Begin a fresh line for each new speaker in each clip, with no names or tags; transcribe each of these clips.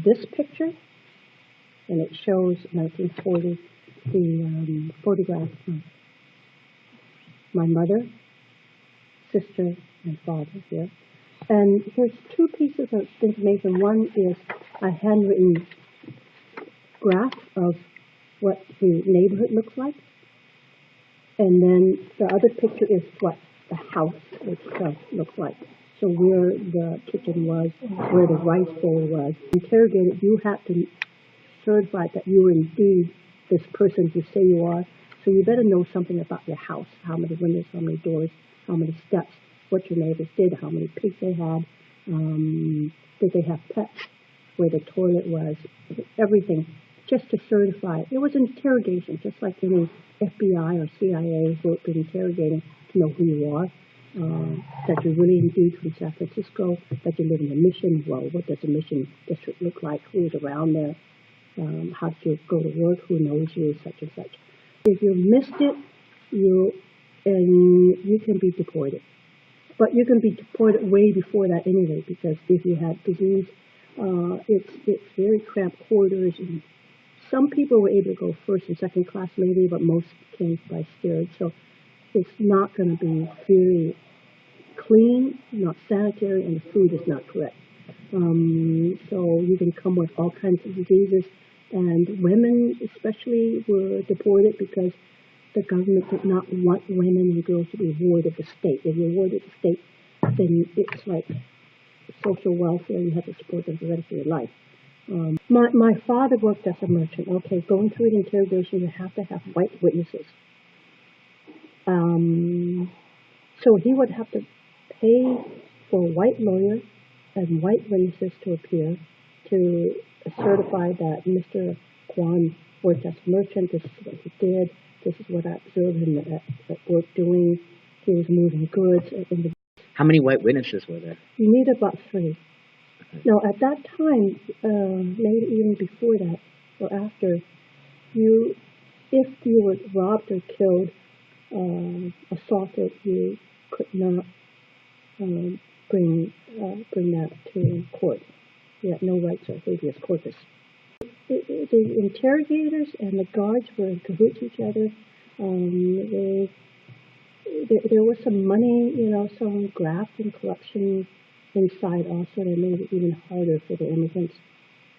this picture, and it shows 1940, the photograph of my mother, sister, and father here. And here's two pieces of information. One is a handwritten graph of what the neighborhood looks like. And then the other picture is what the house itself looks like. So where the kitchen was, where the rice bowl was. Interrogated, you have to certify that you are indeed this person you say you are. So you better know something about your house. How many windows, how many doors, how many steps, what your neighbors did, how many pigs they had, did they have pets, where the toilet was, everything, just to certify. It was an interrogation, just like any FBI or CIA who have been interrogating to know who you are, that you're really indeed from San Francisco, that you live in the Mission. Well, what does the Mission District look like? Who's around there? How did you go to work? Who knows you? Such and such. If you missed it, you can be deported. But you can be deported way before that anyway, because if you had disease, it's very cramped quarters, and some people were able to go first and second class maybe, but most came by steerage. So it's not going to be very clean, not sanitary, and the food is not correct. So you can come with all kinds of diseases, and women especially were deported because the government did not want women and girls to be ward of the state. If you're ward of the state, then it's like social welfare. You have to support them for the rest of your life. My father worked as a merchant. Okay, going through an interrogation, you have to have white witnesses. So he would have to pay for a white lawyer and white witnesses to appear to certify that Mr. Kwan worked as a merchant. This is what he did. This is what I observed him at work doing. He was moving goods.
How many white witnesses were there?
You need about 3. Okay. Now, at that time, maybe even before that or after, if you were robbed or killed, assaulted, you could not bring that to court. You had no rights or habeas corpus. The interrogators and the guards were in cahoots with each other. There was some money, some graft and corruption inside also that made it even harder for the immigrants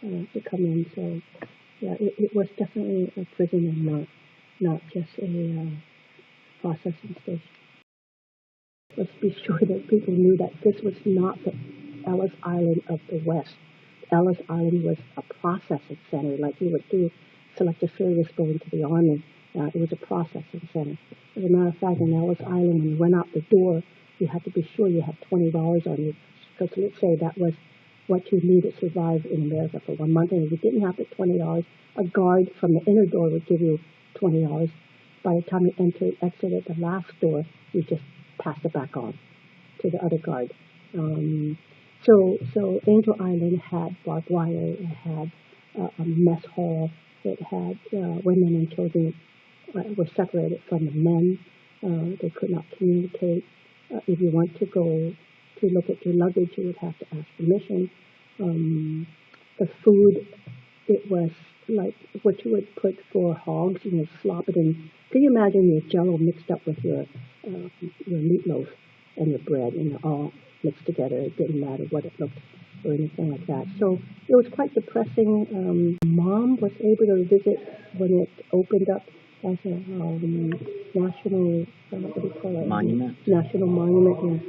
to come in. So, yeah, it was definitely a prison and not just a processing station. Let's be sure that people knew that this was not the Ellis Island of the West. Ellis Island was a processing center, like you would do selective service going to the Army. It was a processing center. As a matter of fact, in Ellis Island, when you went out the door, you had to be sure you had $20 on you. Because let's say that was what you needed to survive in America for 1 month. And if you didn't have the $20, a guard from the inner door would give you $20. By the time you exited the last door, you just passed it back on to the other guard. So Angel Island had barbed wire. It had a mess hall. It had women and children were separated from the men. They could not communicate. If you want to go to look at your luggage, you would have to ask permission. The food, it was like what you would put for hogs, slop it in. Can you imagine your Jell-O mixed up with your meatloaf and your bread, all mixed together? It didn't matter what it looked or anything like that. So it was quite depressing. Mom was able to visit when it opened up as a national, what do you call it?
Monument.
National monument.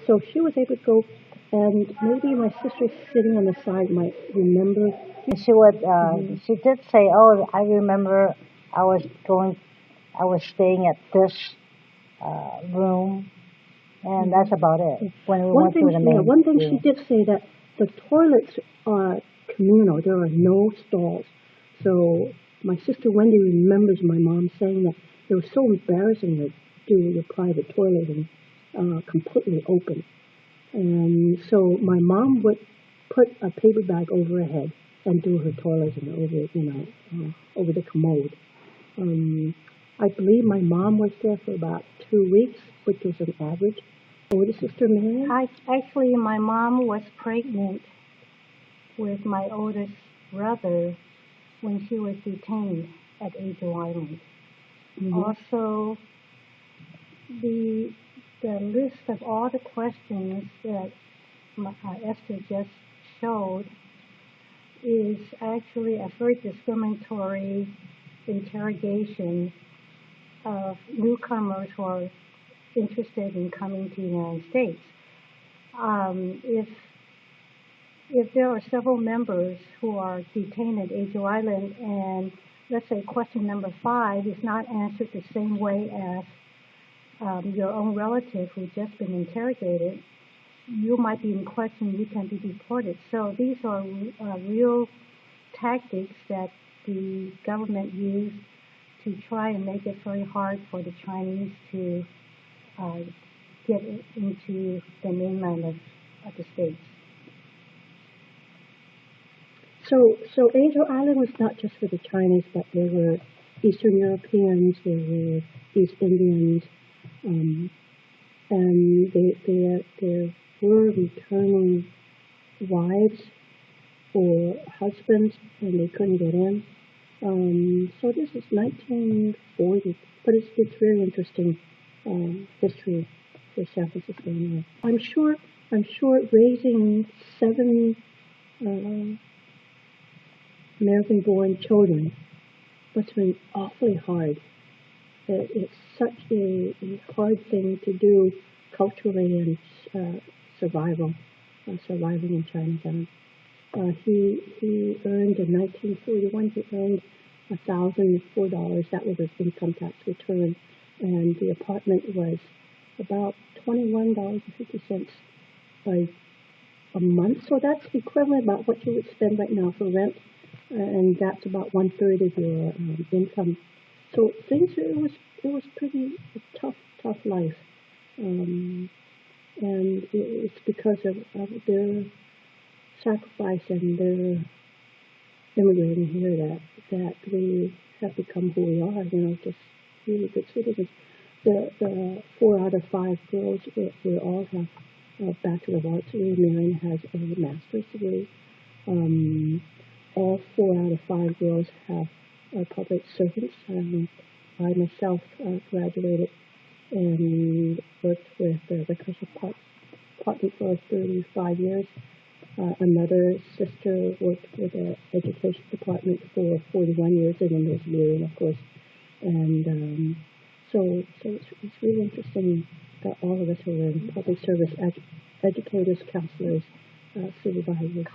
So she was able to go, and maybe my sister sitting on the side might remember.
She would. She did say, "Oh, I remember. I was staying at this room." And that's about it. When we went through the main
one thing
room.
she did say that the toilets are communal. There are no stalls. So my sister Wendy remembers my mom saying that it was so embarrassing to do your private toilet and completely open. And so my mom would put a paper bag over her head and do her toilet over the commode. I believe my mom was there for about 2 weeks, which was an average. Older sister Mary?
Actually, my mom was pregnant with my oldest brother when she was detained at Angel Island. Also, the list of all the questions that Esther just showed is actually a very discriminatory interrogation of newcomers who are interested in coming to the United States. If there are several members who are detained at Angel Island, and let's say question number 5 is not answered the same way as your own relative who's just been interrogated, you might be in question, you can be deported. So these are real tactics that the government used to try and make it very hard for the Chinese to get into the mainland of the States.
So Angel Island was not just for the Chinese, but there were Eastern Europeans, there were East Indians, and there were returning wives or husbands, and they couldn't get in. So this is 1940, but it's very interesting history for San Francisco. Anyway. I'm sure raising 7 American-born children must have been awfully hard. It's such a hard thing to do culturally and surviving in Chinatown. He earned in 1941. He earned $1,004. That was his income tax return, and the apartment was about $21.50 a month. So that's equivalent about what you would spend right now for rent, and that's about 1/3 of your income. So it was pretty tough life, and it's because of their sacrifice and their immigrating here that we have become who we are. Just really good citizens. The 4 out of 5 girls, we all have a Bachelor of Arts degree. Marion has a master's degree. All 4 out of 5 girls are public servants. I myself graduated and worked with the Recreation Department for 35 years. Another sister worked with the Education Department for 41 years, and then there's Miriam, of course. And so it's really interesting that all of us who are in public service, educators, counselors, supervisors,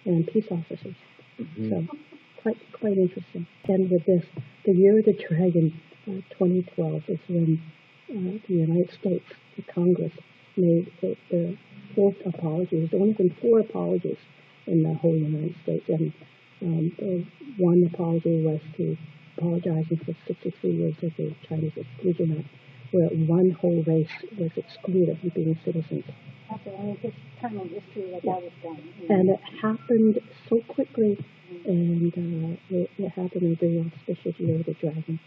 and peace officers. So quite interesting. And with this, the year of the dragon, 2012, is when the United States, the Congress, made the 4th apology. There's only been 4 apologies in the whole United States, and the one apology was to apologizing for 63 years of the Chinese Exclusion Act, where one whole race was excluded from being citizens.
That's the only time in history that was done.
And it happened so quickly, and it happened in a very auspicious year of the dragon.